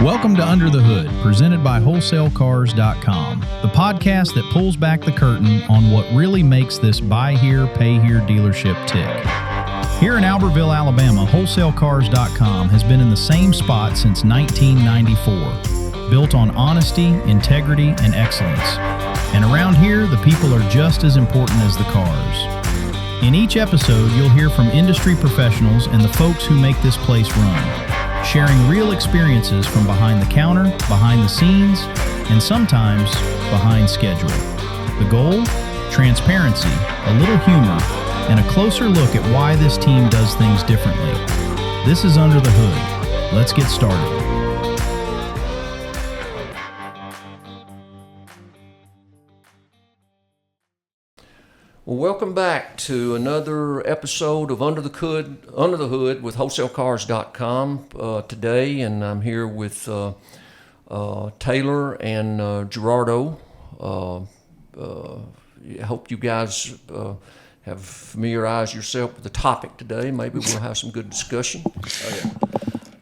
Welcome to Under the Hood, presented by WholesaleCars.com, the podcast that pulls back the curtain on what really makes this buy here, pay here dealership tick. Here in Albertville, Alabama, WholesaleCars.com has been in the same spot since 1994, built on honesty, integrity, and excellence. And around here, the people are just as important as the cars. In each episode, you'll hear from industry professionals and the folks who make this place run, sharing real experiences from behind the counter, behind the scenes, and sometimes behind schedule. The goal? Transparency, a little humor, and a closer look at why this team does things differently. This is Under the Hood. Let's get started. Well, welcome back to another episode of Under the Hood with WholesaleCars.com today, and I'm here with Taylor and Gerardo. I hope you guys have familiarized yourself with the topic today. Maybe we'll have some good discussion.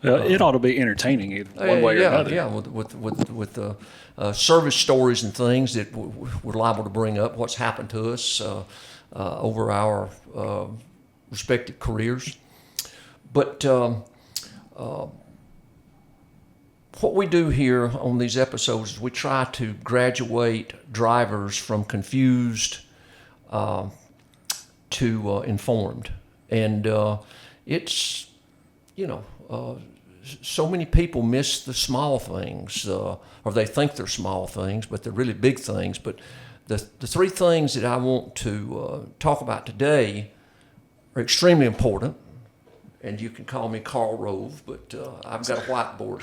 It ought to be entertaining one way or another. Yeah, with service stories and things that we're liable to bring up, what's happened to us over our respective careers. But what we do here on these episodes is we try to graduate drivers from confused to informed. And it's, so many people miss the small things, or they think they're small things, but they're really big things. But the three things that I want to talk about today are extremely important. And you can call me Carl Rove, but I've got a whiteboard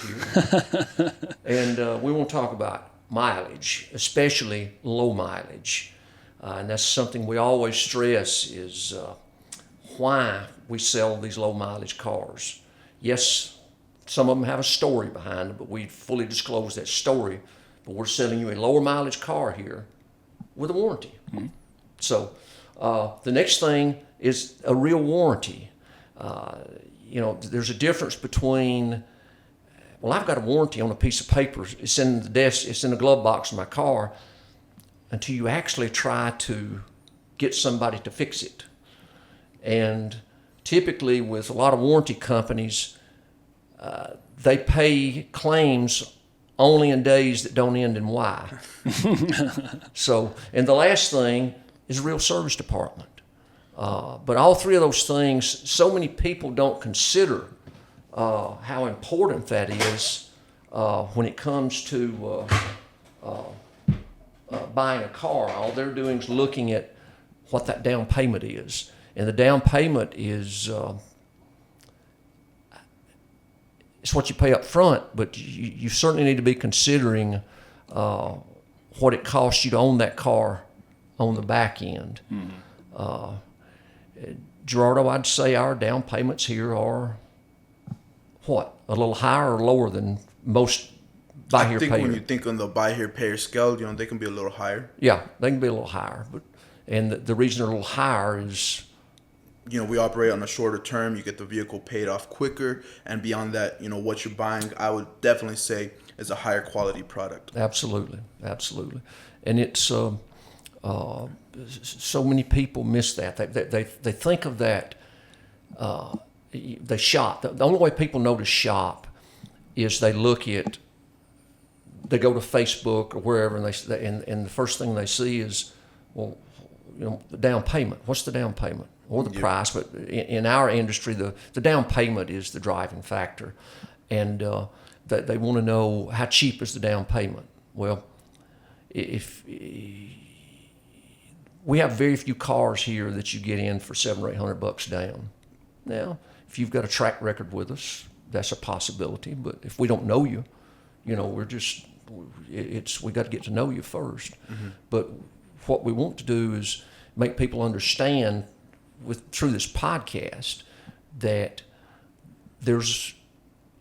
here. And we want to talk about mileage, especially low mileage. And that's something we always stress is why we sell these low mileage cars. Yes, some of them have a story behind them, but we fully disclose that story. But we're selling you a lower mileage car here with a warranty. Mm-hmm. So the next thing is a real warranty. There's a difference between, I've got a warranty on a piece of paper. It's in the desk, it's in the glove box in my car, until you actually try to get somebody to fix it. And typically with a lot of warranty companies, they pay claims only in days that don't end in Y. So, and the last thing is a real service department. But all three of those things, so many people don't consider how important that is when it comes to buying a car. All they're doing is looking at what that down payment is. And the down payment is it's what you pay up front, but you certainly need to be considering what it costs you to own that car on the back end. Mm-hmm. Gerardo, I'd say our down payments here are what? A little higher or lower than most buy here, pay here? I think when you think on the buy here, pay here scale, they can be a little higher. Yeah, they can be a little higher. And the reason they're a little higher is, we operate on a shorter term. You get the vehicle paid off quicker. And beyond that, what you're buying, I would definitely say is a higher quality product. Absolutely. And it's, so many people miss that. They think of that, they shop. The only way people know to shop is they go to Facebook or wherever, and the first thing they see is, the down payment. What's the down payment? Or the price, but in our industry, the down payment is the driving factor. And they want to know, how cheap is the down payment? Well, if we have very few cars here that you get in for $700 or $800 down. Now, if you've got a track record with us, that's a possibility. But if we don't know you, we got to get to know you first. Mm-hmm. But what we want to do is make people understand through this podcast that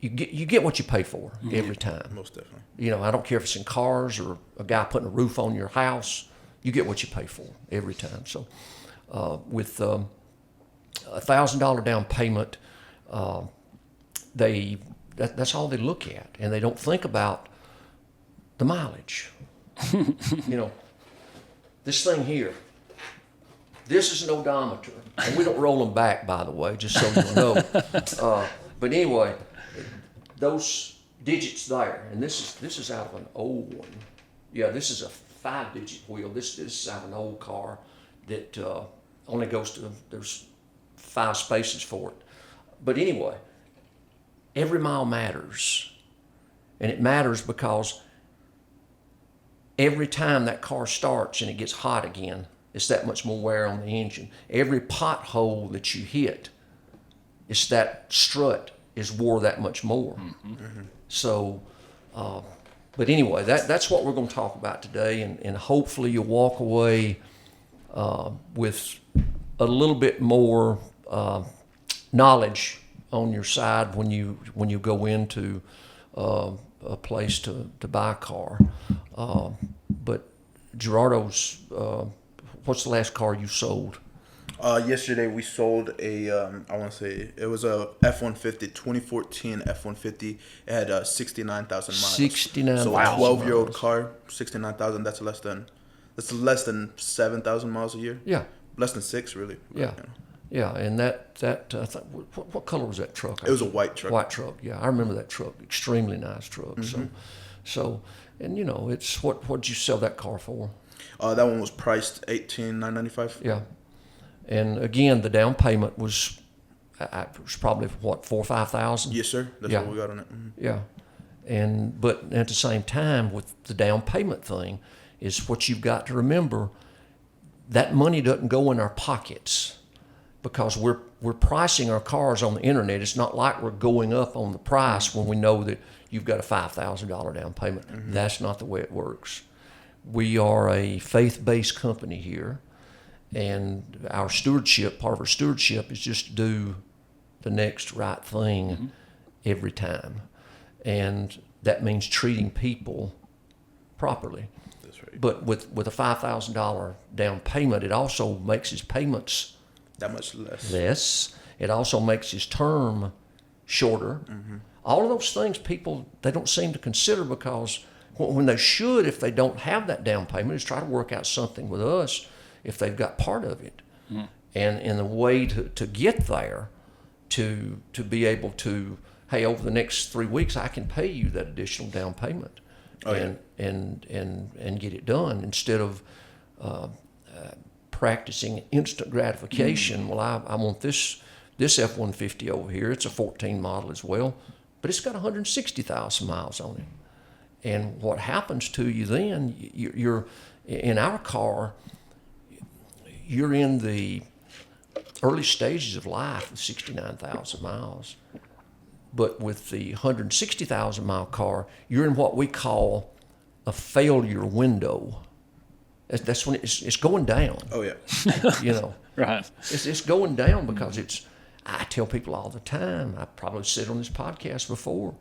you get what you pay for every time. Most definitely. I don't care if it's in cars or a guy putting a roof on your house. You get what you pay for every time. So with $1,000 down payment, they that's all they look at, and they don't think about the mileage. You know, this thing here, this is an odometer, and we don't roll them back, by the way, just so you know. But anyway, those digits there, and this is out of an old one. Yeah, this is a 5-digit wheel. This is out of an old car that only goes to, there's 5 spaces for it. But anyway, every mile matters, and it matters because every time that car starts and it gets hot again, it's that much more wear on the engine. Every pothole that you hit, it's that strut is wore that much more. So, but anyway, that's what we're going to talk about today, and hopefully you'll walk away with a little bit more knowledge on your side when you go into a place to buy a car. But Gerardo's, what's the last car you sold? Yesterday we sold a, I want to say it was a F-150, 2014 F-150. It had 69,000 miles. 69,000 So a 12-year-old car, 69,000. That's less than 7,000 miles a year. Yeah. Less than 6, really. Yeah. Yeah, and what color was that truck? It was a white truck. White truck. Yeah, I remember that truck. Extremely nice truck. So, and you know, it's what'd you sell that car for? That one was priced $18,995. Yeah, and again, the down payment was probably what, 4,000 or 5,000. Yes, sir. That's Yeah. what we got on it. Yeah, but at the same time, with the down payment thing, is what you've got to remember. That money doesn't go in our pockets because we're pricing our cars on the internet. It's not like we're going up on the price when we know that you've got a $5,000 down payment. That's not the way it works. We are a faith-based company here, and our stewardship, part of our stewardship, is just to do the next right thing every time. And that means treating people properly. That's right. But with a $5,000 down payment, it also makes his payments That much less. less. It also makes his term shorter. All of those things people, they don't seem to consider, because when they should, if they don't have that down payment, is try to work out something with us if they've got part of it. And the way to get there, to be able to, hey, over the next 3 weeks, I can pay you that additional down payment. And get it done, instead of practicing instant gratification. Well, I want this F-150 over here. It's a 14 model as well, but it's got 160,000 miles on it. And what happens to you then, you're in our car, you're in the early stages of life with 69,000 miles. But with the 160,000 mile car, you're in what we call a failure window. That's when it's going down. Oh, yeah. You know, Right. it's going down because I tell people all the time, I probably said on this podcast before,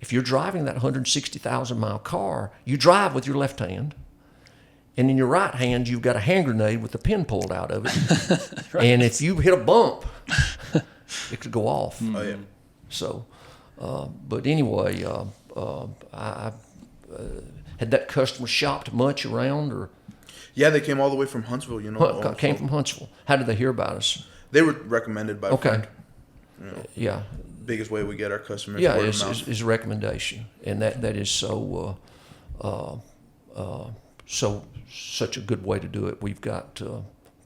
if you're driving that 160,000 mile car, you drive with your left hand, and in your right hand, you've got a hand grenade with the pin pulled out of it. Right. And if you hit a bump, it could go off. Oh, yeah. So, but anyway, I had that customer shopped much around, or Yeah, they came all the way from Huntsville, you know. came from Huntsville. How did they hear about us? They were recommended by a friend. You know, Yeah, biggest way we get our customers. yeah, word of it's mouth. a recommendation, and that is such a good way to do it. We've got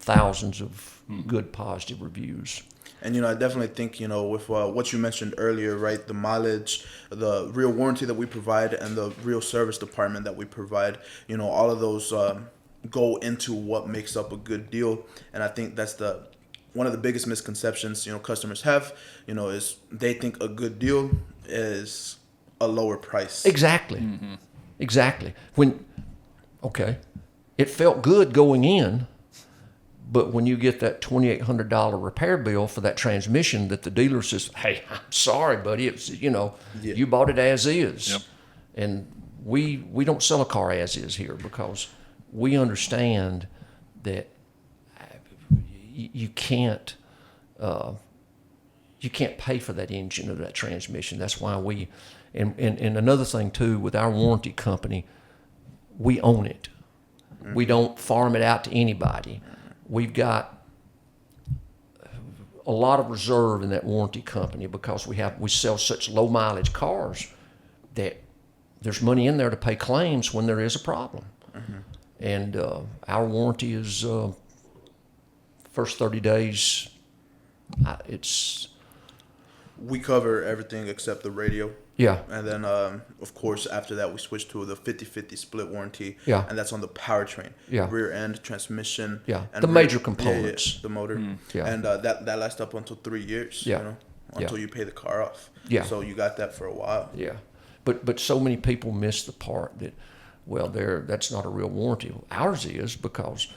thousands of good positive reviews. And, you know, I definitely think, you know, with what you mentioned earlier, right, the mileage, the real warranty that we provide, and the real service department that we provide, you know, all of those go into what makes up a good deal. And I think that's one of the biggest misconceptions, you know, customers have, you know, is they think a good deal is a lower price. Exactly. Exactly. It felt good going in, but when you get that $2,800 repair bill for that transmission that the dealer says, hey, I'm sorry, buddy, it's, you know, you bought it as is. Yep. And we don't sell a car as is here, because we understand that you can't you can't pay for that engine or that transmission. That's why and another thing too, with our warranty company, we own it. We don't farm it out to anybody. We've got a lot of reserve in that warranty company because we sell such low mileage cars that there's money in there to pay claims when there is a problem. And our warranty is first 30 days. We cover everything except the radio. Yeah. And then, of course, after that, we switched to the 50-50 split warranty. Yeah. And that's on the powertrain. Yeah. Rear end, transmission. Yeah. And The major components. the motor. Yeah. And that lasts up until 3 years. Yeah. You know, until you pay the car off. Yeah. So you got that for a while. Yeah. But so many people miss the part that, well, that's not a real warranty. Ours is, because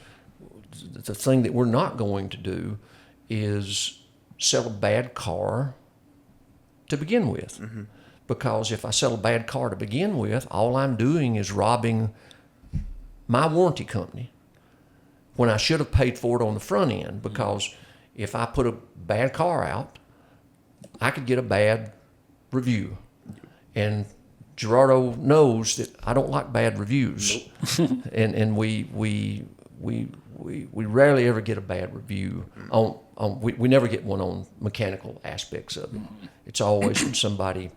the thing that we're not going to do is sell a bad car to begin with. Because if I sell a bad car to begin with, all I'm doing is robbing my warranty company when I should have paid for it on the front end. Because if I put a bad car out, I could get a bad review. And Gerardo knows that I don't like bad reviews. and we rarely ever get a bad review we never get one on mechanical aspects of it. It's always when somebody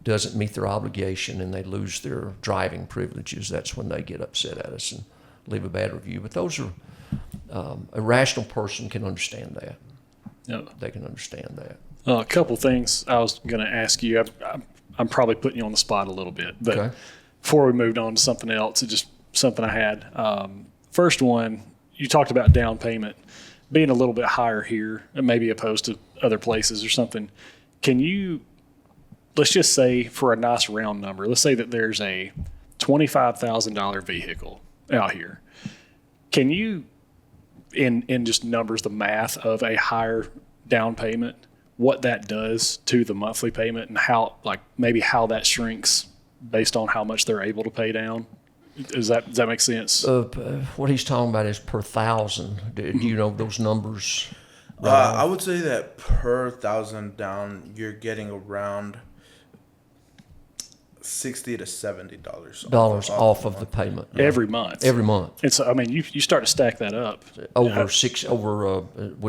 doesn't meet their obligation and they lose their driving privileges. That's when they get upset at us and leave a bad review. But those are a rational person can understand that. Yep. They can understand that. A couple things I was going to ask you. I'm probably putting you on the spot a little bit, but Okay. before we moved on to something else, it's just something I had. First one, you talked about down payment being a little bit higher here, maybe opposed to other places or something. Can you, let's just say for a nice round number, let's say that there's a $25,000 vehicle out here. Can you, in just numbers, the math of a higher down payment, what that does to the monthly payment and how, like, maybe how that shrinks based on how much they're able to pay down? Does that make sense? What he's talking about is per thousand. Do you know those numbers? I would say that per $1,000 down, you're getting around $60 to $70 off of the payment Every month. Every month. It's, I mean, you start to stack that up. We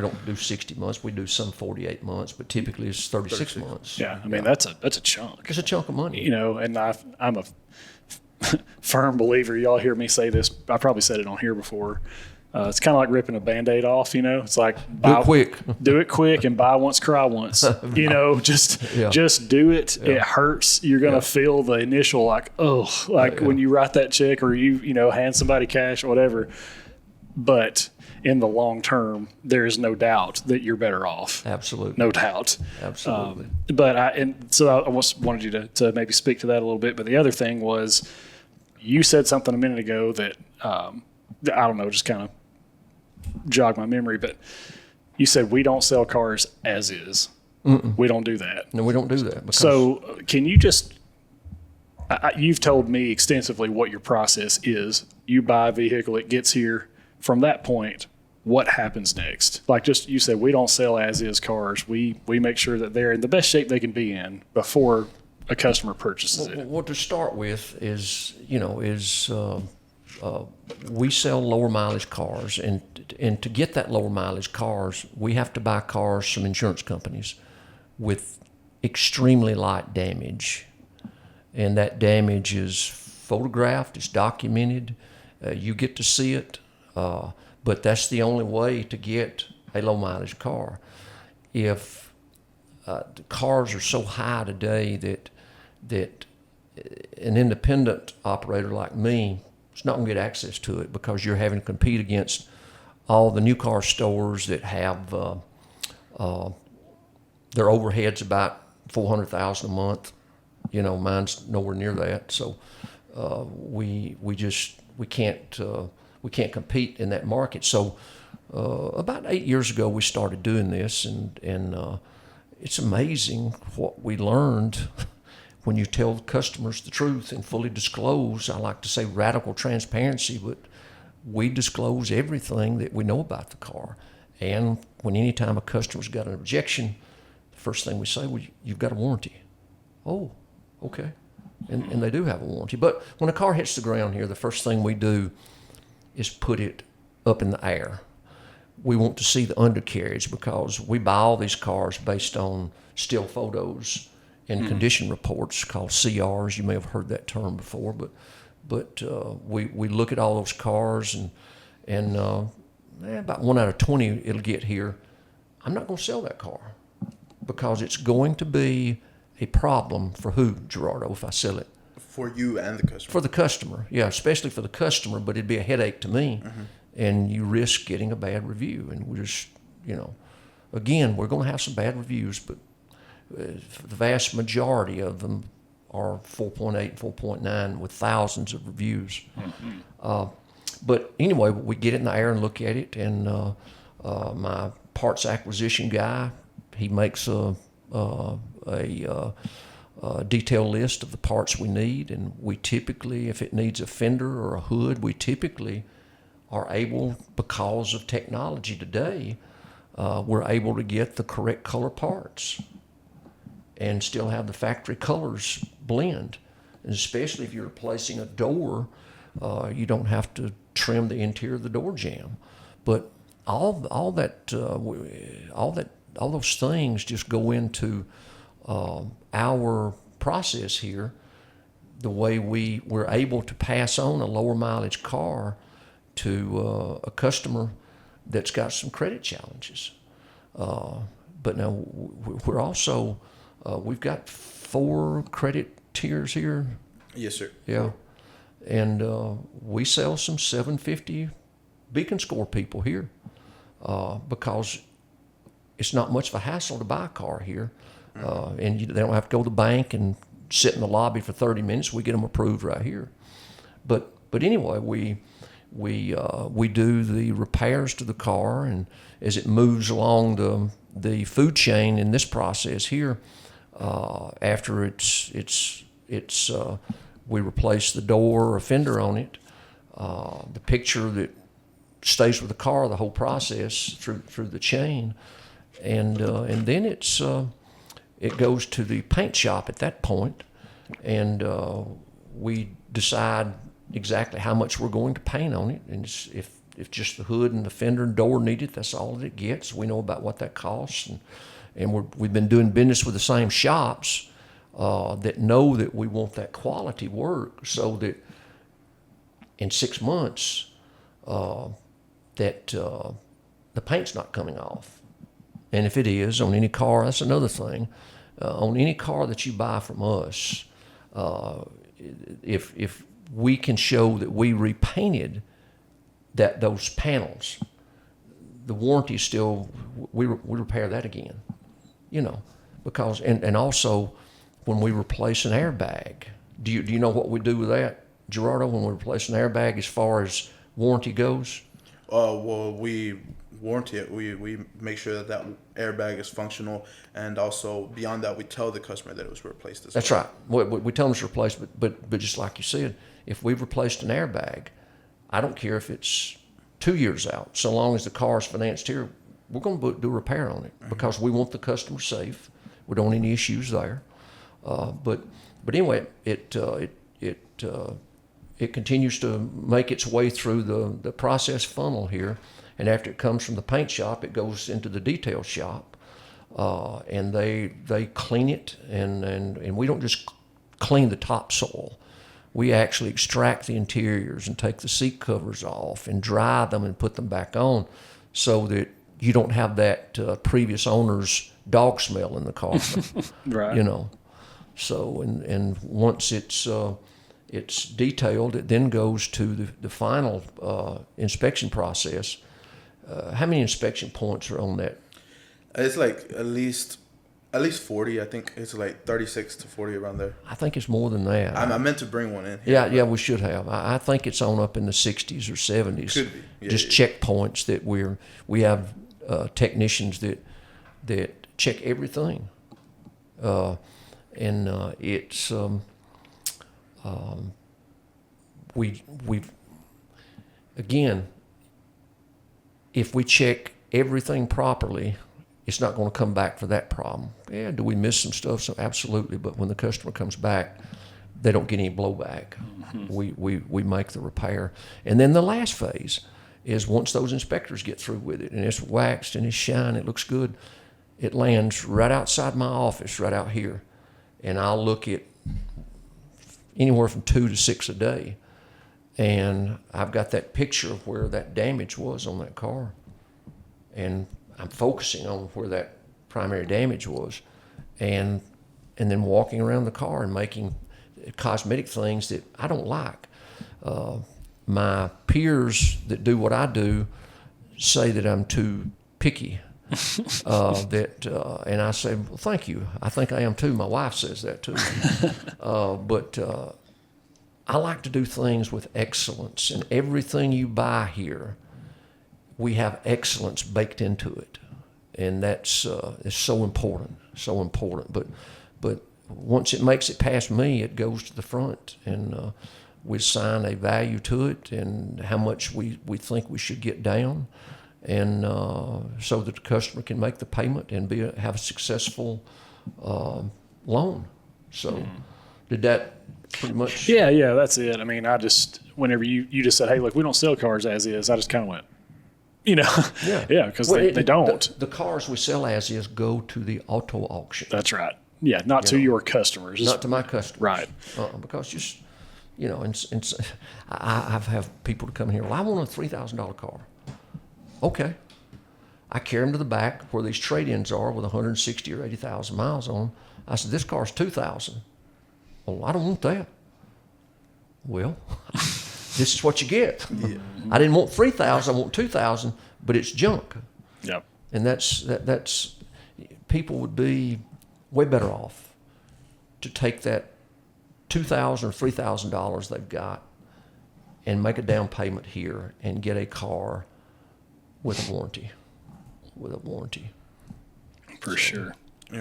don't do 60 months. We do some 48 months, but typically it's 36 months. Yeah, I mean, that's a chunk. It's a chunk of money. You know, and I'm a firm believer. Y'all hear me say this. I probably said it on here before. It's kind of like ripping a Band-Aid off, you know. It's like do it quick and buy once, cry once. You know, just do it. Yeah. It hurts. You're gonna feel the initial when you write that check or you hand somebody cash or whatever. But in the long term, there is no doubt that you're better off. Absolutely, no doubt. Absolutely. So I just wanted you to maybe speak to that a little bit. But the other thing was, you said something a minute ago that I don't know, just kind of jog my memory, but you said we don't sell cars as is. We don't do that. No, we don't do that. So can you just, you've told me extensively what your process is. You buy a vehicle, it gets here. From that point, what happens next? Like you said, we don't sell as is cars. We make sure that they're in the best shape they can be in before a customer purchases it. Well, to start with is we sell lower mileage cars, and to get that lower mileage cars, we have to buy cars from insurance companies with extremely light damage, and that damage is photographed, it's documented, you get to see it, but that's the only way to get a low mileage car. If the cars are so high today that an independent operator like me is not going to get access to it, because you're having to compete against all the new car stores that have their overheads about $400,000 a month. You know, mine's nowhere near that. So we can't compete in that market. So about 8 years ago we started doing this, and it's amazing what we learned when you tell customers the truth and fully disclose. I like to say radical transparency, but we disclose everything that we know about the car. And anytime a customer's got an objection, the first thing we say, well, you've got a warranty. Oh, okay. And they do have a warranty. But when a car hits the ground here, the first thing we do is put it up in the air. We want to see the undercarriage because we buy all these cars based on still photos and condition reports called CRs. You may have heard that term before, but we look at all those cars and about 1 out of 20 it'll get here. I'm not going to sell that car because it's going to be a problem for who, Gerardo, if I sell it? For you and the customer. For the customer, yeah, especially for the customer, but it'd be a headache to me, and you risk getting a bad review. And we're just, again, we're going to have some bad reviews, but the vast majority of them are 4.8, 4.9 with thousands of reviews. But anyway, we get it in the air and look at it, and my parts acquisition guy, he makes a detailed list of the parts we need, and we typically, if it needs a fender or a hood, we typically are able, because of technology today, we're able to get the correct color parts and still have the factory colors blend. And especially if you're replacing a door, you don't have to trim the interior of the door jamb. But all those things just go into our process here, the way we're able to pass on a lower mileage car to a customer that's got some credit challenges. But now we're also, we've got 4 credit tiers here. Yes, sir. Yeah. And we sell some 750 Beacon Score people here because it's not much of a hassle to buy a car here. And they don't have to go to the bank and sit in the lobby for 30 minutes. We get them approved right here. But anyway, we do the repairs to the car, and as it moves along the food chain in this process here, after we replace the door or fender on it, the picture that stays with the car the whole process through the chain, and then it goes to the paint shop at that point, and we decide exactly how much we're going to paint on it, and if just the hood and the fender and door need it, that's all that it gets. We know about what that costs, and we've been doing business with the same shops that know that we want that quality work, so that in 6 months that the paint's not coming off. And if it is on any car, that's another thing. On any car that you buy from us, if we can show that we repainted those panels, the warranty is still, we repair that again, because and also when we replace an airbag, do you know what we do with that, Gerardo? When we replace an airbag, as far as warranty goes? Well, we warranty it. We make sure that airbag is functional, and also beyond that, we tell the customer that it was replaced as well. That's right. We tell them it's replaced, but just like you said, if we've replaced an airbag, I don't care if it's 2 years out, so long as the car is financed here, we're going to do a repair on it because we want the customer safe. We don't want any issues there. But anyway, it continues to make its way through the process funnel here, and after it comes from the paint shop, it goes into the detail shop, and they clean it, and we don't just clean the topsoil. We actually extract the interiors and take the seat covers off and dry them and put them back on, so that you don't have that previous owner's dog smell in the car. Right. So and once it's detailed, it then goes to the final inspection process. How many inspection points are on that? It's like at least 40. I think it's like 36 to 40 around there. I think it's more than that. I meant to bring one in here. Yeah, we should have. I think it's on up in the 60s or 70s. Could be. Yeah, just checkpoints that we have technicians that check everything, and it's we've again, if we check everything properly, it's not going to come back for that problem. Yeah, do we miss some stuff? So absolutely. But when the customer comes back, they don't get any blowback. We make the repair. And then the last phase is once those inspectors get through with it and it's waxed and it's shine, it looks good, it lands right outside my office, right out here. And I'll look at anywhere from 2 to 6 a day. And I've got that picture of where that damage was on that car. And I'm focusing on where that primary damage was. And then walking around the car and making cosmetic things that I don't like. My peers that do what I do say that I'm too picky. And I say, well, thank you. I think I am too. My wife says that too. But I like to do things with excellence, and everything you buy here, we have excellence baked into it, and that's is so important, so important. But once it makes it past me, it goes to the front, and we assign a value to it and how much we think we should get down, and so that the customer can make the payment and have a successful loan. So did that pretty much? Yeah, that's it. I mean, whenever you just said, hey, look, we don't sell cars as is, I just kind of went, yeah, because they don't. The cars we sell as is go to the auto auction. That's right. Yeah, not to your customers. Not to my customers. Right. Because just, and I've have people to come here, well, I want a $3,000 car. Okay. I carry them to the back where these trade-ins are with 160 or 80,000 miles on them. I said, this car's $2,000. Well, I don't want that. Well, this is what you get. Yeah. I didn't want $3,000. I want $2,000, but it's junk. Yep. And that's people would be way better off to take that $2,000 or $3,000 they've got and make a down payment here and get a car with a warranty. For sure.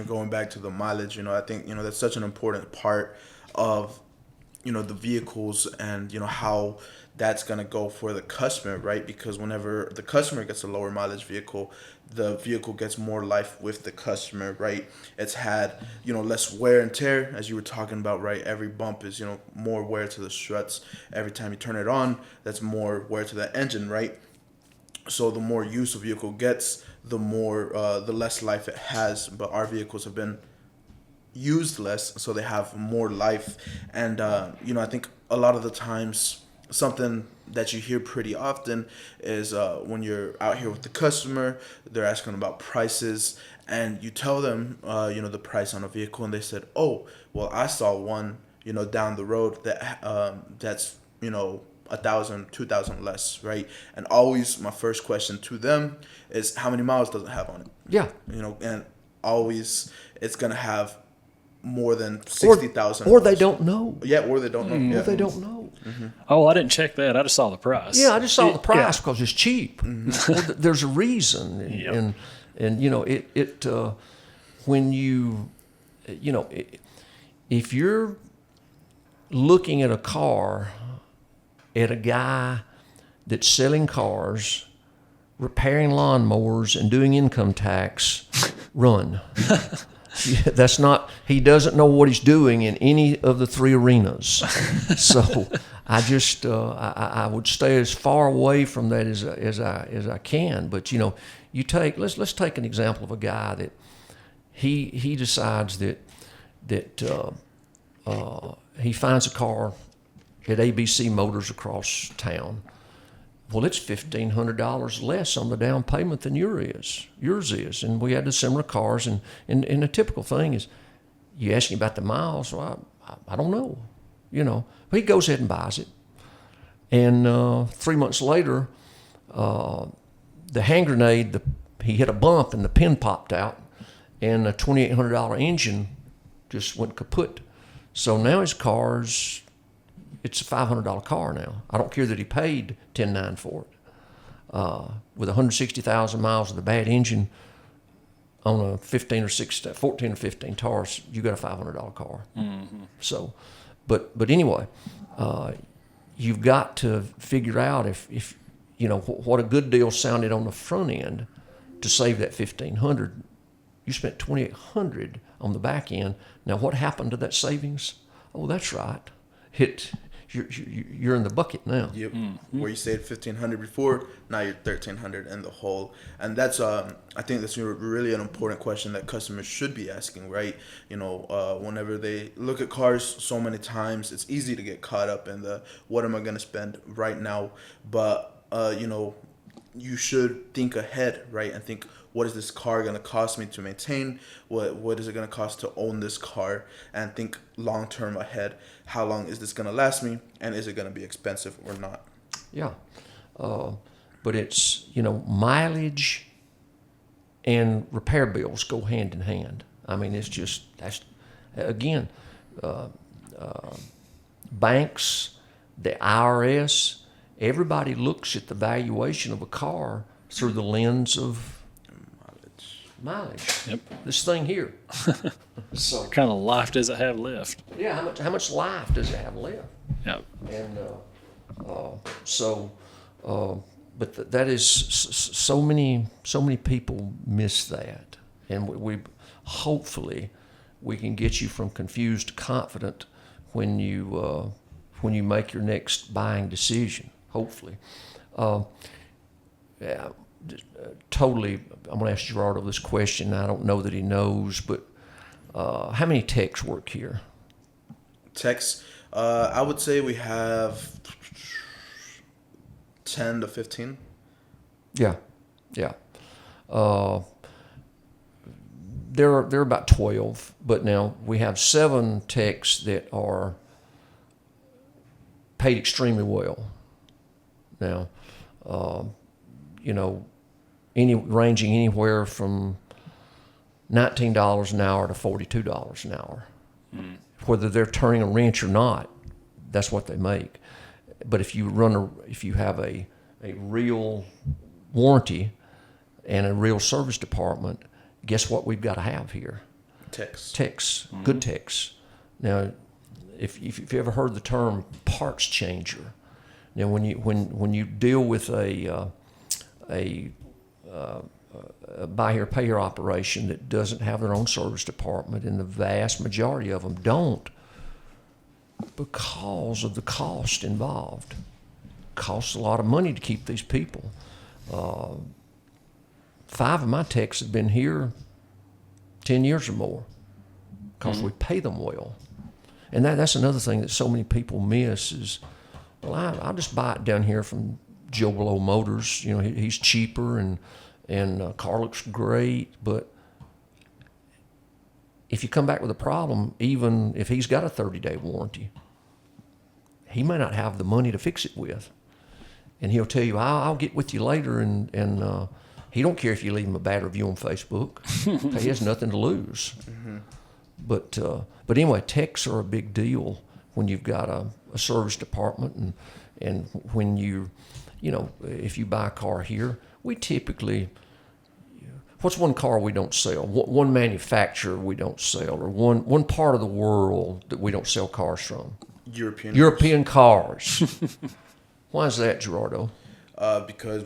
Going back to the mileage, I think, that's such an important part of, the vehicles and, how that's going to go for the customer, right? Because whenever the customer gets a lower mileage vehicle, the vehicle gets more life with the customer, right? It's had, less wear and tear, as you were talking about, right? Every bump is, more wear to the struts. Every time you turn it on, that's more wear to the engine, right? So the more use a vehicle gets, the less life it has. But our vehicles have been used less, so they have more life. And I think a lot of the times something that you hear pretty often is when you're out here with the customer, they're asking about prices, and you tell them the price on a vehicle, and they said, oh, well, I saw one down the road that's 1,000, 2,000 less, right? And always my first question to them is, how many miles does it have on it? Yeah. And always it's going to have more than 60,000. Or they don't know. Yeah, or they don't know. Or Yeah. they don't know. Mm-hmm. Oh, I didn't check that. I just saw the price. Yeah, I just saw the price because it's cheap. Mm-hmm. Well, there's a reason. And when you, if you're looking at a car at a guy that's selling cars, repairing lawnmowers, and doing income tax, run. That's not. He doesn't know what he's doing in any of the three arenas. So I just I would stay as far away from that as I can. But you take let's take an example of a guy that he decides that he finds a car at ABC Motors across town. Well, it's $1,500 less on the down payment than yours is. And we had the similar cars, and a typical thing is, you ask me about the miles, well, I don't know, But he goes ahead and buys it. And 3 months later, the hand grenade, he hit a bump and the pin popped out, and a $2,800 engine just went kaput. So now his car's, it's a $500 car now. I don't care that he paid $10,900 for it. With 160,000 miles of the bad engine on a 14 or 15 Taurus, you got a $500 car. Mm-hmm. So, but anyway, you've got to figure out if what a good deal sounded on the front end to save that $1,500. You spent $2,800 on the back end. Now, what happened to that savings? Oh, that's right. You're in the bucket now. Yep. Where you saved $1,500 before, now you're $1,300 in the hole, and that's I think that's really an important question that customers should be asking, right? Whenever they look at cars so many times, it's easy to get caught up in the what am I going to spend right now, but you should think ahead, right? And think, what is this car going to cost me to maintain? What is it going to cost to own this car? And think long term ahead. How long is this going to last me? And is it going to be expensive or not? Yeah. But it's, mileage and repair bills go hand in hand. I mean, again, banks, the IRS, everybody looks at the valuation of a car through the lens of mileage. Yep. This thing here. So What kind of life does it have left? yeah, how much life does it have left? Yep. And but that is so many people miss that, and we hopefully we can get you from confused to confident when you make your next buying decision. Hopefully, yeah. Totally, I'm going to ask Gerardo this question. I don't know that he knows, but how many techs work here? Techs, I would say we have 10 to 15. Yeah. There are about 12, but now we have 7 techs that are paid extremely well. Now, ranging anywhere from $19 an hour to $42 an hour. Whether they're turning a wrench or not, that's what they make. But if you have a real warranty and a real service department, guess what we've got to have here? Techs, good techs. Now, if you've ever heard the term parts changer, now when you deal with a buy here, pay here operation that doesn't have their own service department, and the vast majority of them don't, because of the cost involved. It costs a lot of money to keep these people. 5 of my techs have been here 10 years or more because we pay them well. And that's another thing that so many people miss is, well, I'll just buy it down here from Joe Blow Motors. He's cheaper and car looks great. But if you come back with a problem, even if he's got a 30-day warranty, he may not have the money to fix it with. And he'll tell you, I'll get with you later. And he don't care if you leave him a bad review on Facebook. He has nothing to lose. But anyway, techs are a big deal when you've got a service department, and when if you buy a car here, we typically, what's one car we don't sell? One manufacturer we don't sell, or one part of the world that we don't sell cars from? European cars. Why is that, Gerardo? Because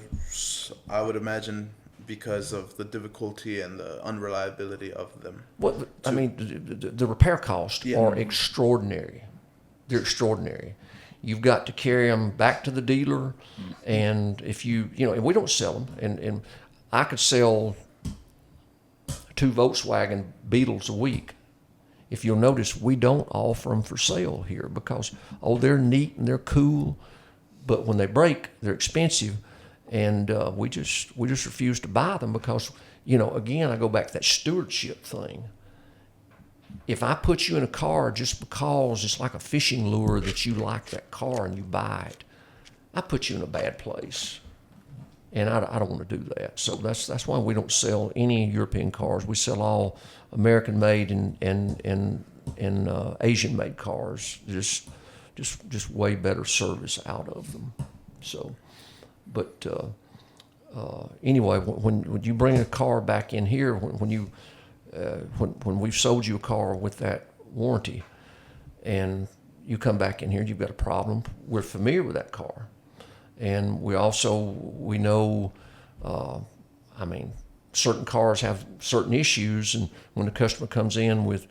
I would imagine because of the difficulty and the unreliability of them. Well, the repair costs are extraordinary. They're extraordinary. You've got to carry them back to the dealer, and if and we don't sell them, and I could sell 2 Volkswagen Beetles a week. If you'll notice, we don't offer them for sale here because, they're neat and they're cool, but when they break, they're expensive, and we just refuse to buy them because, again, I go back to that stewardship thing. If I put you in a car just because it's like a fishing lure that you like that car and you buy it, I put you in a bad place, and I don't want to do that. So that's why we don't sell any European cars. We sell all American-made and Asian-made cars. Just way better service out of them. So, but anyway, when you bring a car back in here, when we've sold you a car with that warranty, and you come back in here and you've got a problem, we're familiar with that car, and we know, certain cars have certain issues, and when the customer comes in with,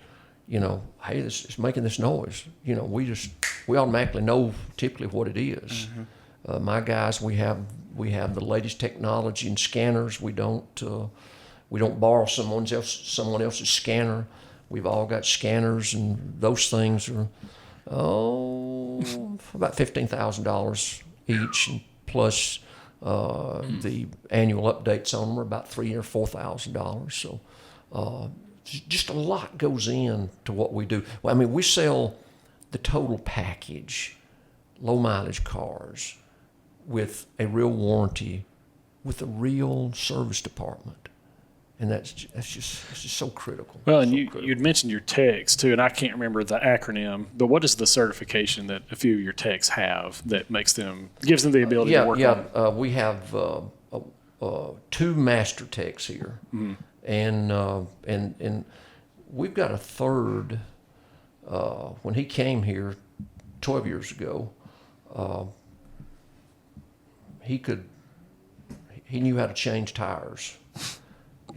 hey, this is making this noise, we automatically know typically what it is. My guys, we have the latest technology and scanners. We don't borrow someone else's scanner. We've all got scanners, and those things are about $15,000 each, and plus the annual updates on them are about $3,000 or $4,000. So just a lot goes into what we do. Well, I mean, we sell the total package, low mileage cars with a real warranty, with a real service department. And that's just so critical. Well, and you'd mentioned your techs too, and I can't remember the acronym, but what is the certification that a few of your techs have that gives them the ability to work on? We have 2 master techs here, and we've got a third. When he came here 12 years ago, he knew how to change tires.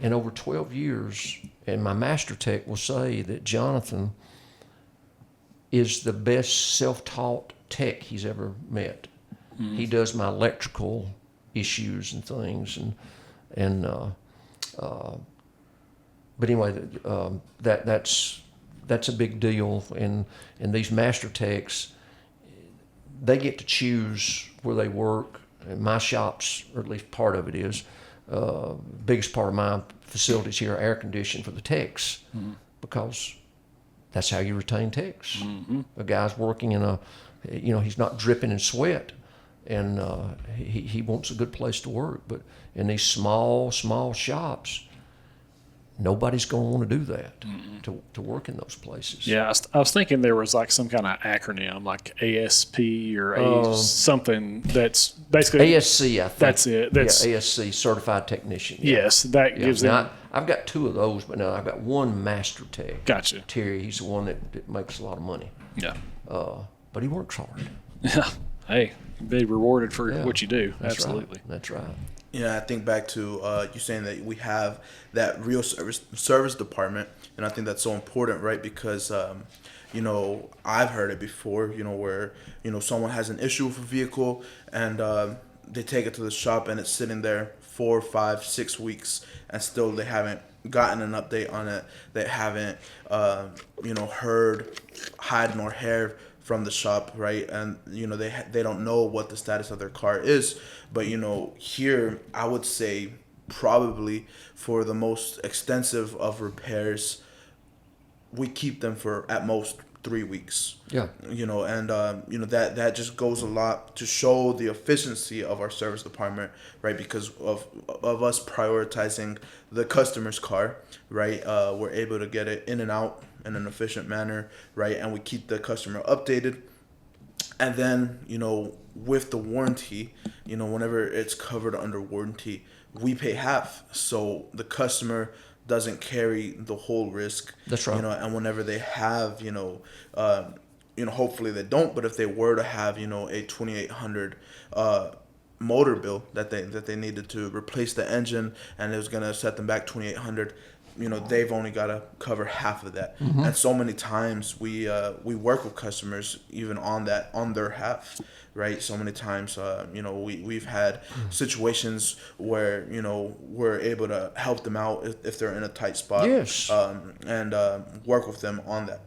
And over 12 years, and my master tech will say that Jonathan is the best self-taught tech he's ever met. He does my electrical issues and things, but anyway, that's a big deal. And these master techs, they get to choose where they work. And my shops, or at least part of it is. Biggest part of my facilities here are air conditioned for the techs, because that's how you retain techs. A guy's working in he's not dripping in sweat, and he wants a good place to work. But in these small shops, nobody's going to want to do that, to work in those places. Yeah, I was thinking there was like some kind of acronym, like ASP or something that's basically ASC. I think that's it. That's ASC, Certified Technician. Yeah. Yes, that gives them. I've got 2 of those, but no, I've got 1 master tech. Gotcha. Terry, he's the one that makes a lot of money. Yeah. But he works hard. Yeah. Hey, be rewarded for what you do. That's Absolutely. Right. That's right. Yeah, I think back to you saying that we have that real service department, and I think that's so important, right? Because I've heard it before, where someone has an issue with a vehicle, and they take it to the shop, and it's sitting there 4, 5, 6 weeks, and still they haven't gotten an update on it. They haven't heard hide nor hair from the shop, right? And they don't know what the status of their car is. But here I would say probably for the most extensive of repairs, we keep them for at most 3 weeks. Yeah. And that just goes a lot to show the efficiency of our service department, right? Because of us prioritizing the customer's car, right? We're able to get it in and out in an efficient manner, right? And we keep the customer updated. And then, with the warranty, whenever it's covered under warranty, we pay half. So the customer doesn't carry the whole risk. That's right. And whenever they have, hopefully they don't, but if they were to have, a 2,800 motor bill that they needed to replace the engine, and it was going to set them back 2,800, they've only got to cover half of that. And so many times we work with customers even on their half, right? So many times, we've had situations where, we're able to help them out if they're in a tight spot. Yes. And work with them on that.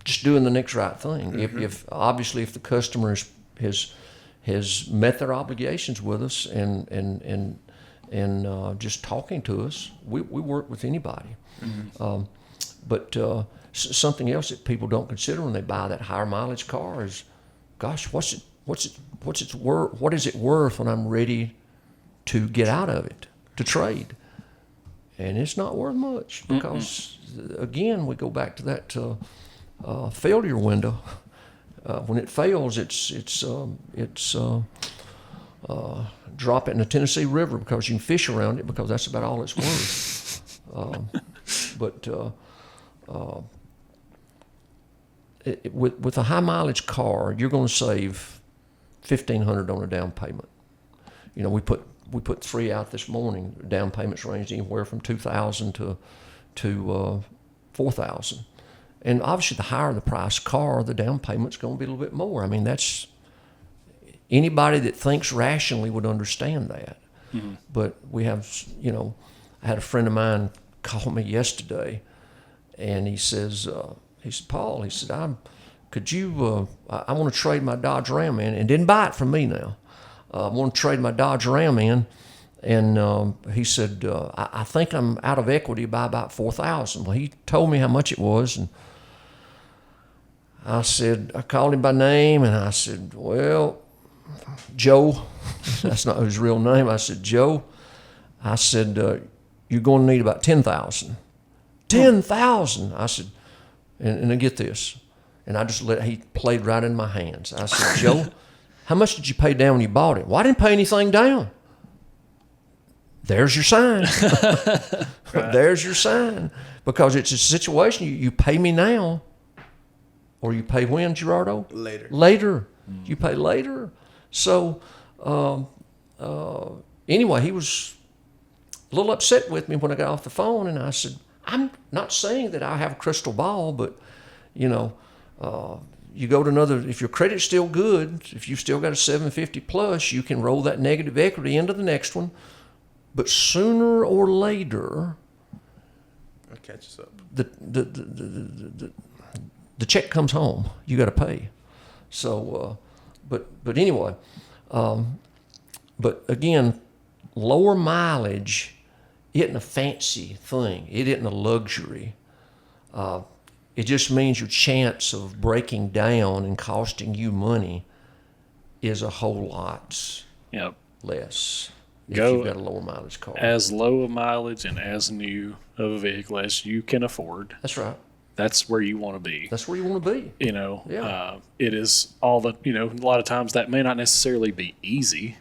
Just doing the next right thing. If obviously if the customer has met their obligations with us and just talking to us, we work with anybody. But something else that people don't consider when they buy that higher mileage car is, gosh, what's its worth? What is it worth when I'm ready to get out of it, to trade? And it's not worth much, because again, we go back to that failure window. When it fails, it's drop it in the Tennessee River, because you can fish around it, because that's about all it's worth. With a high mileage car, you're going to save $1,500 on a down payment. We put we put 3 out this morning. Down payments range anywhere from $2,000 to $4,000. And obviously, the higher the price car, the down payment's going to be a little bit more. I mean, that's anybody that thinks rationally would understand that. Mm-hmm. But we have, I had a friend of mine call me yesterday, and he says, Paul, he said, I want to trade my Dodge Ram in, and didn't buy it from me now. I want to trade my Dodge Ram in, and he said, I think I'm out of equity by about $4,000. Well, he told me how much it was, and I called him by name, and I said, well, Joe, that's not his real name. I said, Joe, I said, you're going to need about $10,000. $10,000. I said, and I get this, and he played right in my hands. I said, Joe, how much did you pay down when you bought it? Well, I didn't pay anything down. There's your sign. Right. There's your sign. Because it's a situation, you pay me now, or you pay when, Gerardo? Later. You pay later. So anyway, he was a little upset with me when I got off the phone, and I said, I'm not saying that I have a crystal ball, but, you go to if your credit's still good, if you've still got a 750 plus, you can roll that negative equity into the next one. But sooner or later, it catches up. The check comes home. You got to pay. So, but anyway, but again, lower mileage isn't a fancy thing. It isn't a luxury. It just means your chance of breaking down and costing you money is a whole lot less if you've got a lower mileage car. As low a mileage and as new of a vehicle as you can afford. That's right. That's where you want to be. That's where you want to be. It is all the, a lot of times that may not necessarily be easy.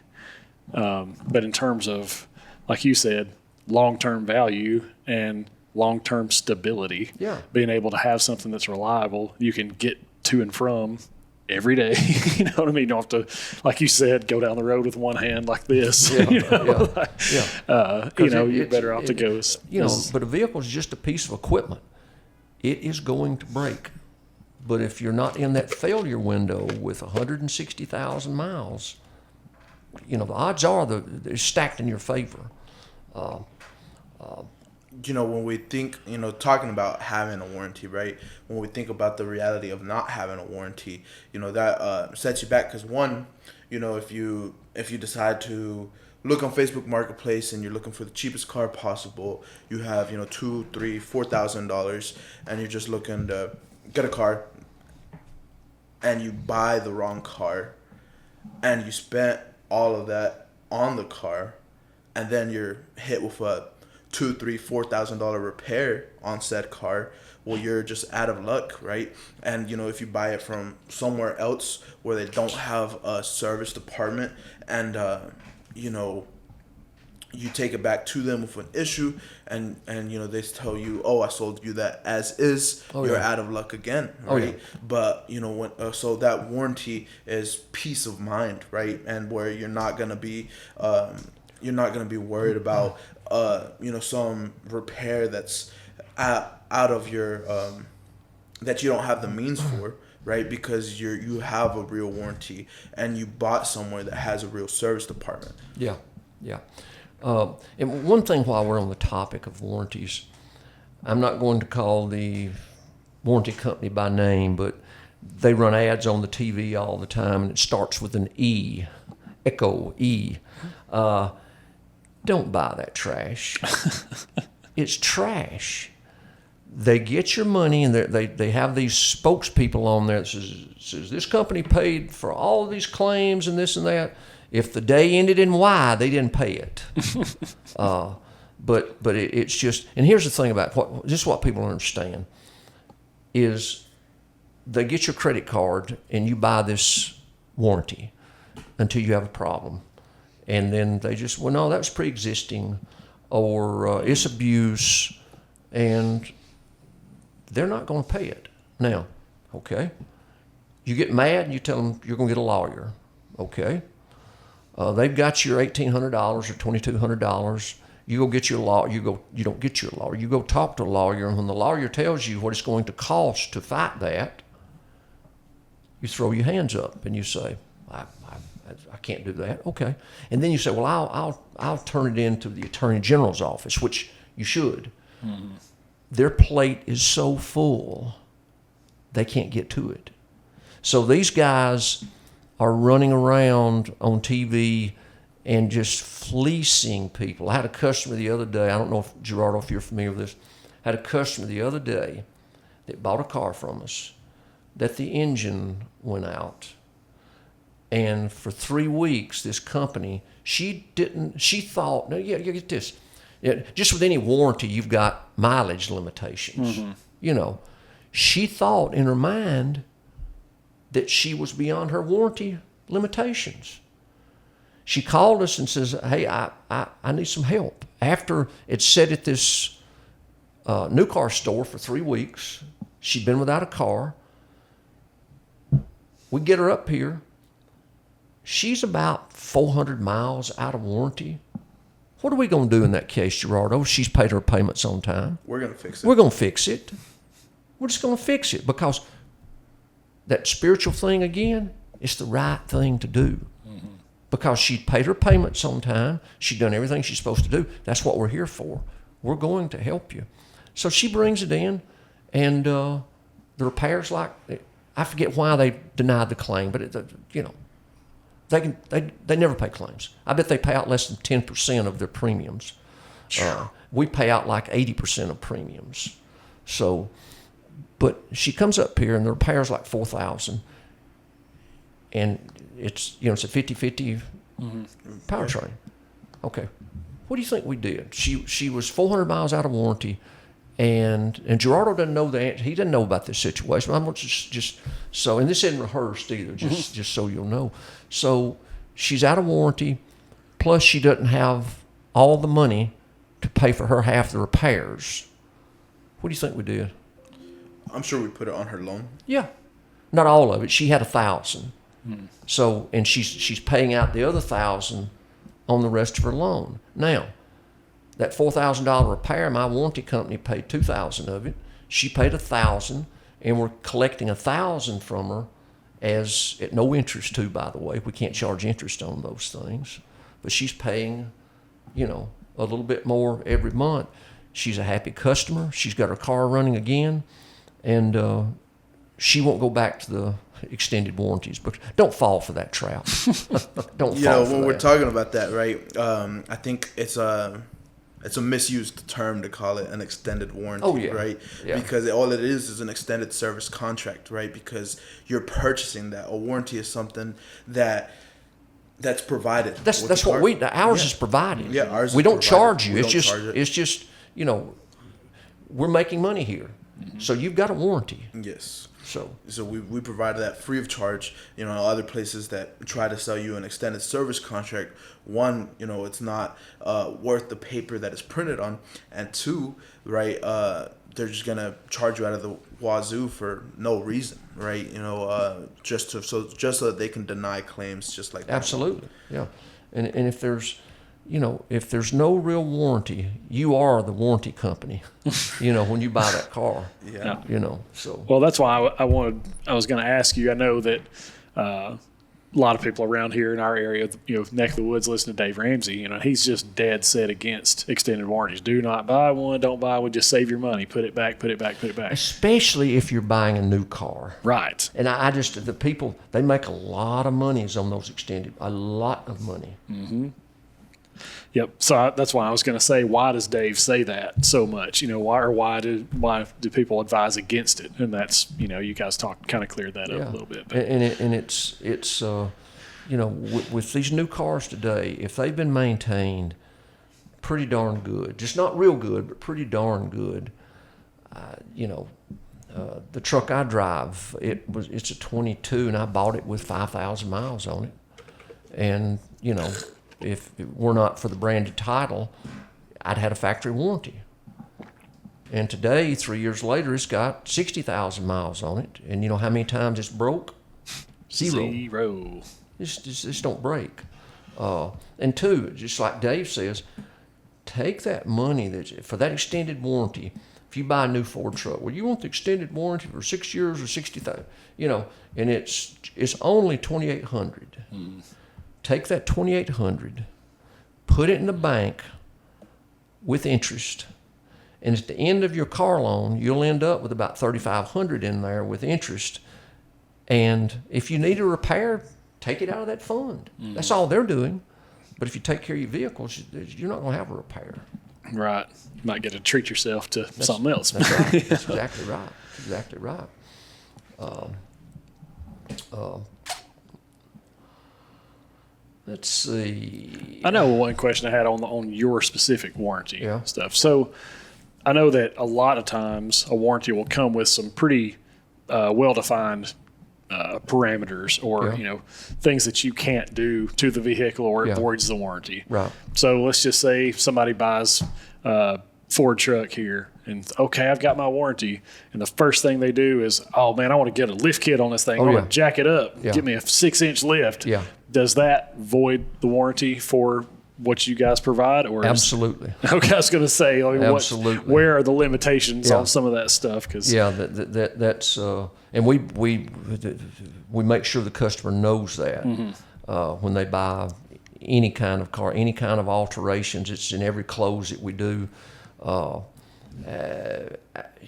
But in terms of, like you said, long-term value and long-term stability, being able to have something that's reliable, you can get to and from every day. You know what I mean? You don't have to, like you said, go down the road with one hand like this. You're better off to go. But a vehicle is just a piece of equipment. It is going to break. But if you're not in that failure window with 160,000 miles, the odds are they're stacked in your favor. When we think, talking about having a warranty, right? When we think about the reality of not having a warranty, that sets you back. Because one, if you decide to look on Facebook Marketplace and you're looking for the cheapest car possible, you have $2,000, $3,000, $4,000, and you're just looking to get a car, and you buy the wrong car, and you spent all of that on the car, and then you're hit with a $2,000, $3,000, $4,000 repair on said car. Well, you're just out of luck, right? And if you buy it from somewhere else where they don't have a service department, and you take it back to them with an issue, and they tell you, I sold you that as is. You're out of luck again, right? But so that warranty is peace of mind, right? And where you're not gonna be worried about some repair that's out of your that you don't have the means for, right? Because you have a real warranty, and you bought somewhere that has a real service department. Yeah. And one thing while we're on the topic of warranties, I'm not going to call the warranty company by name, but they run ads on the TV all the time, and it starts with an E, Echo E. Don't buy that trash. It's trash. They get your money, and they have these spokespeople on there that says this company paid for all of these claims and this and that. If the day ended in Y, they didn't pay it. But it's just, and here's the thing about what people don't understand is they get your credit card and you buy this warranty until you have a problem. And then they just, no, that was pre-existing, or it's abuse, and they're not going to pay it. Now, okay, you get mad and you tell them you're going to get a lawyer. Okay. They've got your $1,800 or $2,200. You go get your law. You don't get your lawyer. You go talk to a lawyer, and when the lawyer tells you what it's going to cost to fight that, you throw your hands up and you say, I can't do that. Okay, and then you say, well, I'll turn it into the Attorney General's office, which you should. Mm-hmm. Their plate is so full, they can't get to it. So these guys are running around on TV and just fleecing people. I had a customer the other day, I don't know if, Gerardo, if you're familiar with this, I had a customer the other day that bought a car from us, that the engine went out. And for 3 weeks, this company, she thought, no, you get this. Just with any warranty, you've got mileage limitations. Mm-hmm. You know, she thought in her mind that she was beyond her warranty limitations. She called us and says, hey, I need some help. After it sat at this new car store for 3 weeks, she'd been without a car. We get her up here. She's about 400 miles out of warranty. What are we going to do in that case, Gerardo? She's paid her payments on time. We're going to fix it. We're going to fix it. We're just going to fix it because that spiritual thing again, it's the right thing to do. Mm-hmm. Because she paid her payments on time. She'd done everything she's supposed to do. That's what we're here for. We're going to help you. So she brings it in, and the repair's like, I forget why they denied the claim, but they never pay claims. I bet they pay out less than 10% of their premiums. We pay out like 80% of premiums. So, but she comes up here and the repair's like $4,000, and it's a 50-50 powertrain. Okay, what do you think we did? She was 400 miles out of warranty, and Gerardo doesn't know that. He doesn't know about this situation. I'm just so, and this isn't rehearsed either. Just so you'll know. So she's out of warranty, plus she doesn't have all the money to pay for her half the repairs. What do you think we did? I'm sure we put it on her loan. Yeah, not all of it. She had $1,000. So, and she's paying out the other $1,000 on the rest of her loan. Now, that $4,000 repair, my warranty company paid $2,000 of it. She paid $1,000, and we're collecting $1,000 from her as at no interest too, by the way. We can't charge interest on those things, but she's paying, a little bit more every month. She's a happy customer. She's got her car running again, and she won't go back to the extended warranties. But don't fall for that trap. Don't fall for when that. We're talking about that, right? I think it's a misused term to call it an extended warranty, right? Yeah. Because all it is an extended service contract, right? Because you're purchasing that. A warranty is something that's provided. That's what ours is provided. Yeah, ours. We don't charge you. We It's don't just charge it. it's just we're making money here, so you've got a warranty. Yes. So we provide that free of charge. Other places that try to sell you an extended service contract, one, it's not worth the paper that it's printed on, and two, right, they're just gonna charge you out of the wazoo for no reason, right? Just so that they can deny claims, just like that. Absolutely, yeah. And if there's no real warranty, you are the warranty company. When you buy that car. Yeah. So. Well, that's why I was going to ask you. I know that a lot of people around here in our area, neck of the woods, listen to Dave Ramsey. He's just dead set against extended warranties. Do not buy one. Don't buy one. Just save your money. Put it back. Put it back. Put it back. Especially if you're buying a new car. Right. And the people, they make a lot of monies on those extended. A lot of money. Mm-hmm. Yep. So that's why I was going to say, why does Dave say that so much? Why do people advise against it? And that's, you guys kind of cleared that up a little bit. But. And it's with these new cars today, if they've been maintained pretty darn good, just not real good, but pretty darn good. The truck I drive, it's a 22, and I bought it with 5,000 miles on it, and if it were not for the branded title, I'd had a factory warranty. And today, 3 years later, it's got 60,000 miles on it. And you know how many times it's broke? Zero. Zero. This don't break. And two, just like Dave says, take that money for that extended warranty. If you buy a new Ford truck, well, you want the extended warranty for 6 years or 60,000, and it's only $2,800. Take that $2,800, put it in the bank with interest, and at the end of your car loan, you'll end up with about $3,500 in there with interest. And if you need a repair, take it out of that fund. That's all they're doing. But if you take care of your vehicles, you're not going to have a repair. Right. You might get to treat yourself to something else. That's right. That's exactly right. Exactly right. Let's see. I know one question I had on your specific warranty stuff. So I know that a lot of times a warranty will come with some pretty well-defined parameters or things that you can't do to the vehicle or it voids the warranty. Right. So let's just say somebody buys a Ford truck here and okay, I've got my warranty, and the first thing they do is, oh man, I want to get a lift kit on this thing. I want to jack it up, get me a 6-inch lift. Yeah. Does that void the warranty for what you guys provide? Or absolutely. Okay, I was going to say, absolutely. Where are the limitations on some of that stuff? Cause that's and we make sure the customer knows that when they buy any kind of car, any kind of alterations. It's in every close that we do.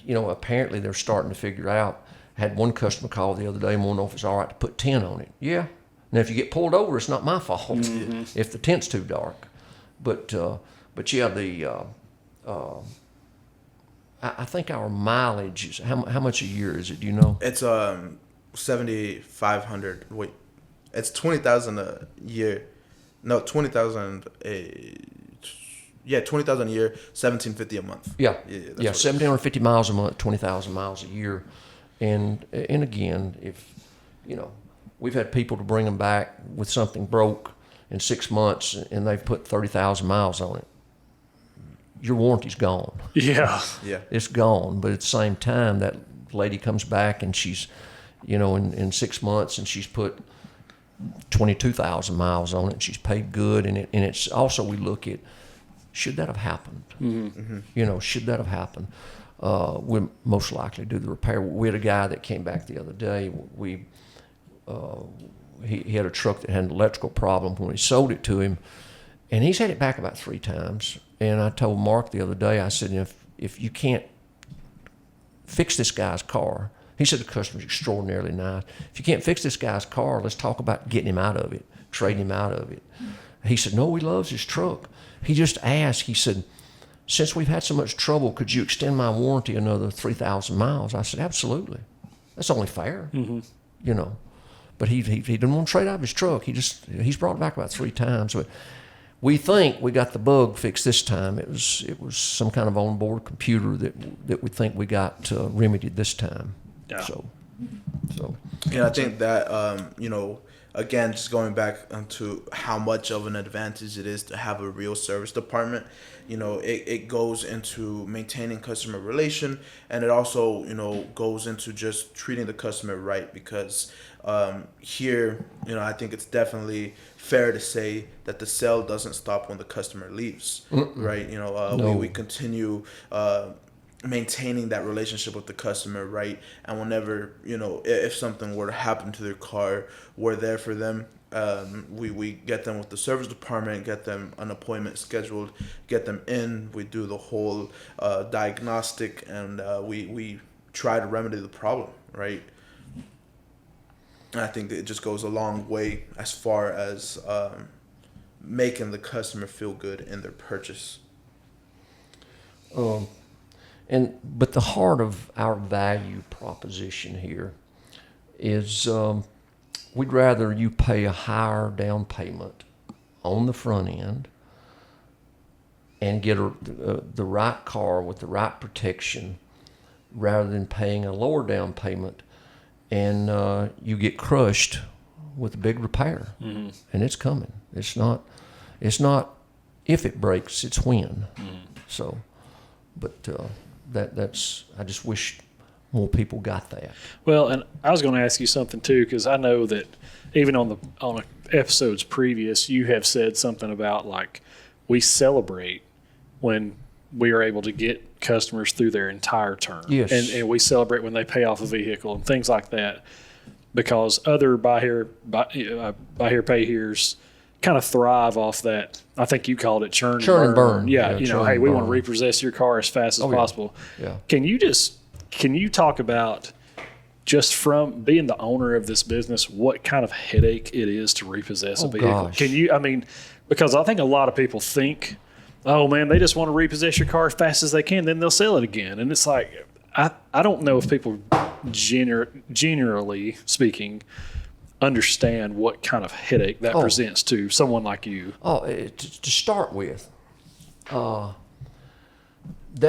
Apparently they're starting to figure out. I had one customer call the other day and want to know if it's all right to put tint on it. Yeah. Now, if you get pulled over, it's not my fault if the tint's too dark. But I think our mileage is how much a year is it? Do you know? It's 7,500. Wait, it's 20,000 a year. No, 20,000 a. Yeah, 20,000 a year, 1,750 a month. Yeah, 1,750 miles a month, 20,000 miles a year, and again, if we've had people to bring them back with something broke in 6 months, and they've put 30,000 miles on it. Your warranty's gone. Yeah, it's gone. But at the same time, that lady comes back and she's, in 6 months, and she's put 22,000 miles on it, and she's paid good, and it's also we look at. Should that have happened? Should that have happened? We'll most likely do the repair. We had a guy that came back the other day. He had a truck that had an electrical problem when we sold it to him, and he's had it back about 3 times. And I told Mark the other day, I said, if you can't fix this guy's car, he said the customer's extraordinarily nice. If you can't fix this guy's car, let's talk about getting him out of it, trading him out of it. He said, no, he loves his truck. He just asked, he said, since we've had so much trouble, could you extend my warranty another 3,000 miles? I said, absolutely. That's only fair, But he didn't want to trade out his truck. He's brought it back about 3 times. But we think we got the bug fixed this time. It was some kind of onboard computer that we think we got remedied this time. Yeah. So. I think that again, just going back onto how much of an advantage it is to have a real service department, it goes into maintaining customer relation, and it also, goes into just treating the customer right, because here, I think it's definitely fair to say that the sale doesn't stop when the customer leaves, right? No. We continue maintaining that relationship with the customer, right? And whenever, if something were to happen to their car, we're there for them. We get them with the service department, get them an appointment scheduled, get them in. We do the whole diagnostic, and we try to remedy the problem, right? And I think it just goes a long way as far as making the customer feel good in their purchase. But the heart of our value proposition here is we'd rather you pay a higher down payment on the front end and get the right car with the right protection rather than paying a lower down payment and you get crushed with a big repair. And it's coming. It's not if it breaks, it's when. So, but that's I just wish more people got that. Well, and I was going to ask you something too, because I know that even on episodes previous, you have said something about like we celebrate when we are able to get customers through their entire term. Yes. And we celebrate when they pay off a vehicle and things like that, because other buy here, pay here's kind of thrive off that. I think you called it churn and burn. Yeah, hey, we want to burn. repossess your car as fast as possible. Yeah. Can you talk about, just from being the owner of this business, what kind of headache it is to repossess a vehicle? Gosh. Because I think a lot of people think, oh man, they just want to repossess your car as fast as they can, then they'll sell it again. And it's like, I don't know if people generally speaking understand what kind of headache that presents to someone like you. To start with, that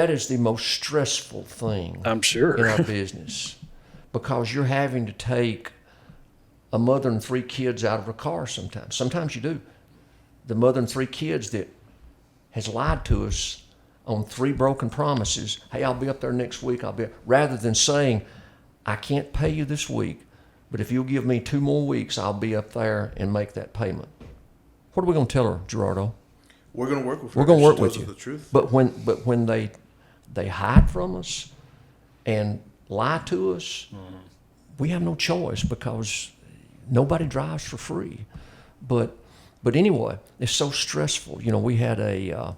is the most stressful thing, I'm sure, in our business, because you're having to take a mother and 3 kids out of a car sometimes. Sometimes you do. The mother and 3 kids that has lied to us on 3 broken promises. Hey, I'll be up there next week. Rather than saying, I can't pay you this week, but if you'll give me 2 more weeks, I'll be up there and make that payment. What are we going to tell her, Gerardo? We're going to work with her. We're going to work She with tells you. us the truth. But when they hide from us and lie to us, we have no choice, because nobody drives for free. But anyway, it's so stressful. We had a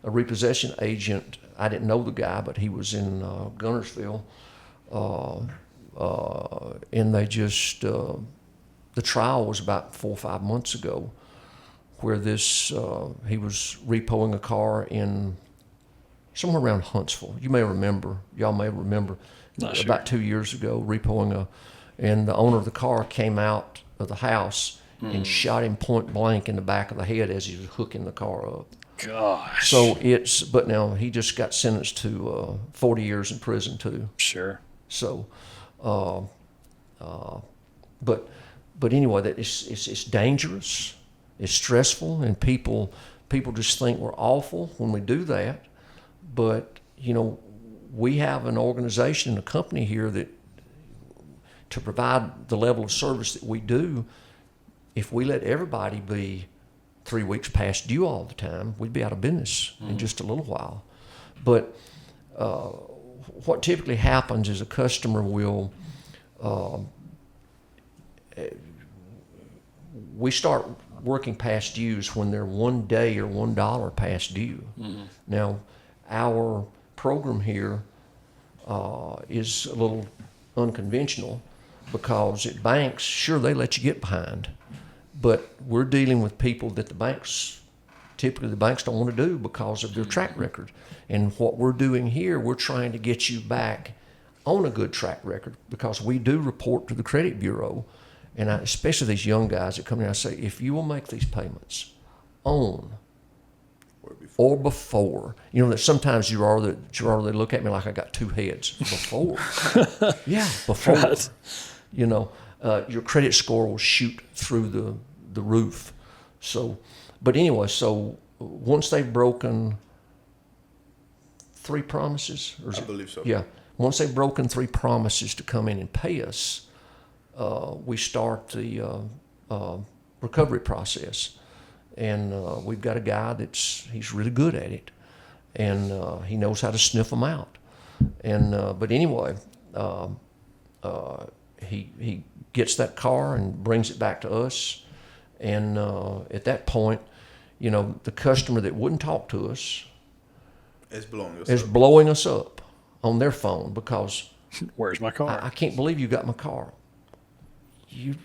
repossession agent. I didn't know the guy, but he was in Gunnersville, and they just the trial was about 4 or 5 months ago, where he was repoing a car in somewhere around Huntsville. Y'all may remember, Not sure. About 2 years ago, repoing and the owner of the car came out of the house and shot him point blank in the back of the head as he was hooking the car up. Gosh. So but now he just got sentenced to 40 years in prison too. Sure. So, but anyway, that it's dangerous, it's stressful, and people just think we're awful when we do that. But we have an organization and a company here that, to provide the level of service that we do, if we let everybody be 3 weeks past due all the time, we'd be out of business in just a little while. But what typically happens is a customer will, we start working past dues when they're 1 day or $1 past due. Now, our program here is a little unconventional, because at banks, sure, they let you get behind, but we're dealing with people that the banks don't want to do because of their track record. And what we're doing here, we're trying to get you back on a good track record, because we do report to the credit bureau, and especially these young guys that come in, I say, if you will make these payments on or before, that sometimes Gerardo, they look at me like I got 2 heads. Before. Yeah, before. Right. Your credit score will shoot through the roof. So, but anyway, so once they've broken 3 promises, I believe so. Yeah, once they've broken 3 promises to come in and pay us, we start the recovery process. And we've got a guy he's really good at it, and he knows how to sniff them out. And but anyway, he gets that car and brings it back to us. And at that point, the customer that wouldn't talk to us is blowing us up on their phone, because Where's my car? I can't believe you got my car. You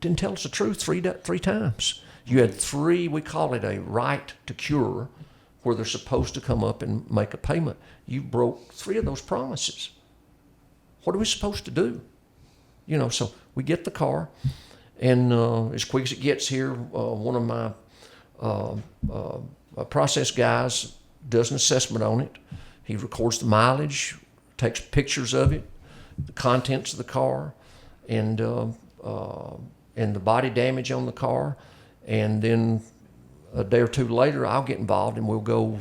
didn't tell us the truth three times. You had 3, we call it a right to cure, where they're supposed to come up and make a payment. You broke 3 of those promises. What are we supposed to do? So we get the car, and as quick as it gets here, one of my process guys does an assessment on it. He records the mileage, takes pictures of it, the contents of the car, and the body damage on the car. And then a day or 2 later, I'll get involved, and we'll go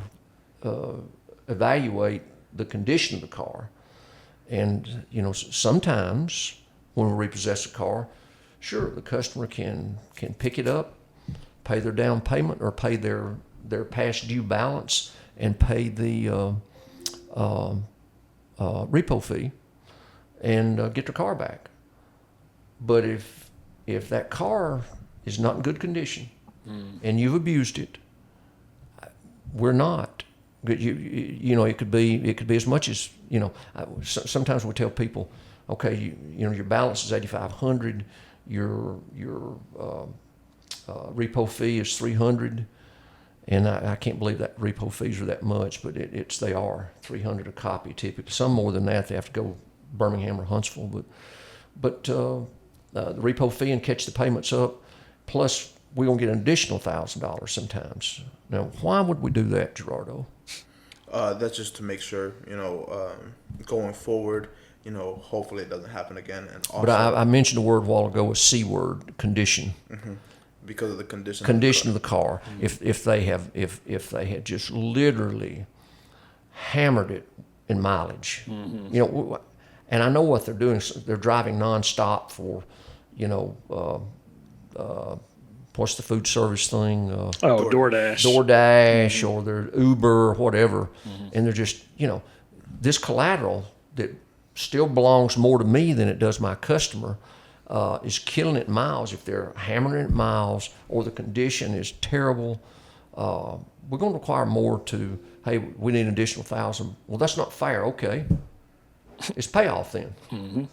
evaluate the condition of the car. And sometimes when we repossess a car, sure, the customer can pick it up, pay their down payment, or pay their past due balance and pay the repo fee and get their car back. But if that car is not in good condition and you've abused it, we're not. It could be as much as sometimes we tell people, okay, your balance is $8,500, your repo fee is $300, and I can't believe that repo fees are that much, but they are $300 a copy typically. Some more than that, they have to go Birmingham or Huntsville, but the repo fee and catch the payments up, plus we're gonna get an additional $1,000 sometimes. Now, why would we do that, Gerardo? That's just to make sure, going forward, hopefully it doesn't happen again. And also, But I mentioned a word a while ago, a C word, condition. Mm-hmm. Because of the condition. Of the car. Mm-hmm. If they had just literally hammered it in mileage, and I know what they're doing. They're driving nonstop for, what's the food service thing? DoorDash. DoorDash, or their Uber or whatever. And they're just, this collateral that still belongs more to me than it does my customer is killing it in miles. If they're hammering it in miles or the condition is terrible, we're going to require more to, hey, we need an additional $1,000. Well, that's not fair. Okay. It's payoff then. Mm-hmm.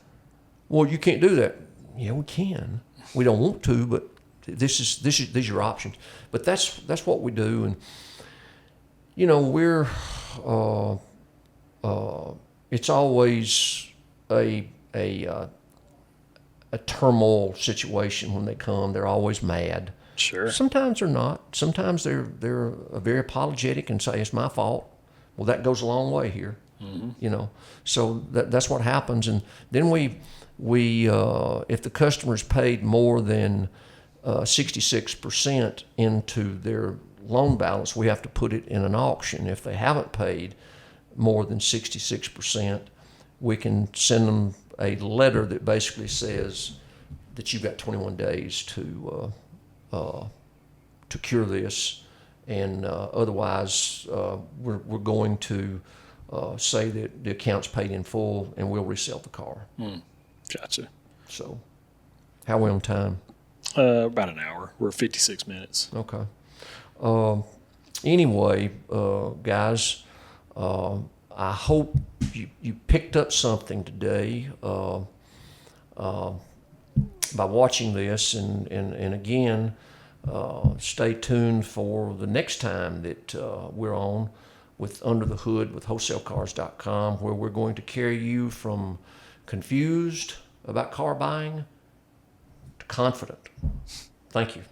Well, you can't do that. Yeah, we can. We don't want to, but these are your options. But that's what we do, and we're it's always a turmoil situation when they come. They're always mad. Sure. Sometimes they're not. Sometimes they're very apologetic and say it's my fault. Well, that goes a long way here. Mm-hmm. So that's what happens, and then we if the customer's paid more than 66% into their loan balance, we have to put it in an auction. If they haven't paid more than 66%, we can send them a letter that basically says that you've got 21 days to cure this, and otherwise we're going to say that the account's paid in full and we'll resell the car. Gotcha. So, how are we on time? About an hour. We're 56 minutes. Okay. Anyway, guys, I hope you picked up something today by watching this, and again, stay tuned for the next time that we're on with Under the Hood with WholesaleCars.com, where we're going to carry you from confused about car buying to confident. Thank you.